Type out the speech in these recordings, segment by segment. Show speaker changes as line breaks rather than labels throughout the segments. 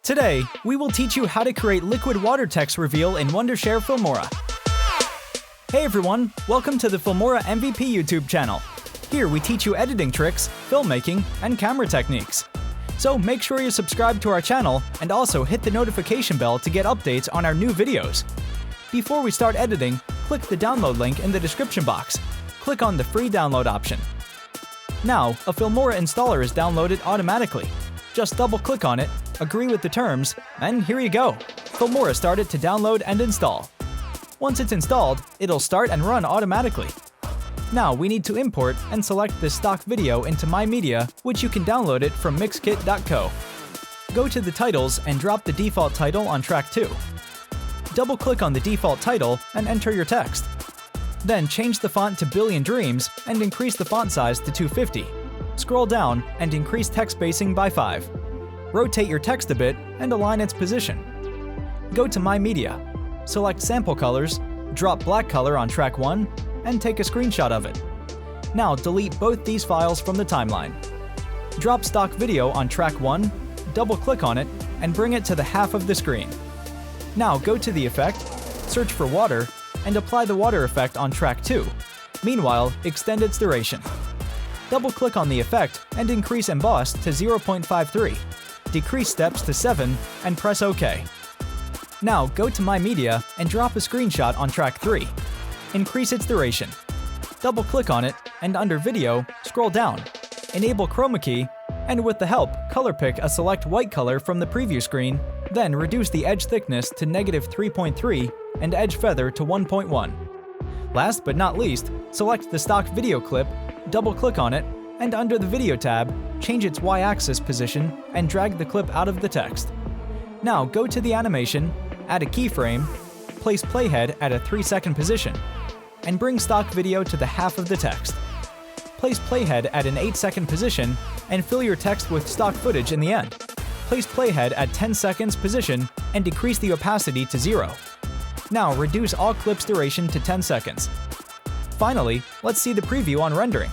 Today, we will teach you how to create liquid water text reveal in Wondershare Filmora. Hey everyone, welcome to the Filmora MVP YouTube channel. Here we teach you editing tricks, filmmaking, and camera techniques. So make sure you subscribe to our channel and also hit the notification bell to get updates on our new videos. Before we start editing, click the download link in the description box. Click on the free download option. Now, a Filmora installer is downloaded automatically. Just double-click on it, agree with the terms, and here you go! Filmora started to download and install. Once it's installed, it'll start and run automatically. Now we need to import and select the stock video into My Media, which you can download it from mixkit.co. Go to the titles and drop the default title on track 2. Double-click on the default title and enter your text. Then change the font to Billion Dreams and increase the font size to 250. Scroll down and increase text spacing by 5. Rotate your text a bit and align its position. Go to My Media. Select Sample Colors, drop black color on track 1, and take a screenshot of it. Now delete both these files from the timeline. Drop stock video on track 1, double-click on it, and bring it to the half of the screen. Now go to the effect, search for water, and apply the water effect on track 2. Meanwhile, extend its duration. Double-click on the effect and increase emboss to 0.53. Decrease steps to 7 and press OK. Now go to My Media and drop a screenshot on track 3. Increase its duration. Double-click on it and under Video, scroll down. Enable Chroma Key, and with the help, color pick a select white color from the preview screen, then reduce the edge thickness to -3.3 and edge feather to 1.1. Last but not least, select the stock video clip, double-click on it, and under the Video tab, change its Y-axis position and drag the clip out of the text. Now go to the animation, add a keyframe, place playhead at a 3-second position, and bring stock video to the half of the text. Place playhead at an 8-second position and fill your text with stock footage in the end. Place playhead at 10 seconds position and decrease the opacity to 0. Now reduce all clips duration to 10 seconds. Finally, let's see the preview on rendering.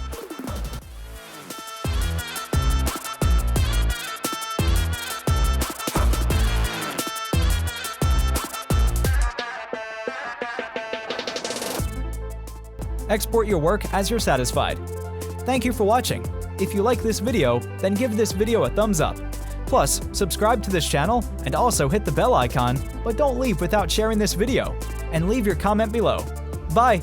Export your work as you're satisfied. Thank you for watching. If you like this video, then give this video a thumbs up. Plus, subscribe to this channel and also hit the bell icon, but don't leave without sharing this video. And leave your comment below. Bye!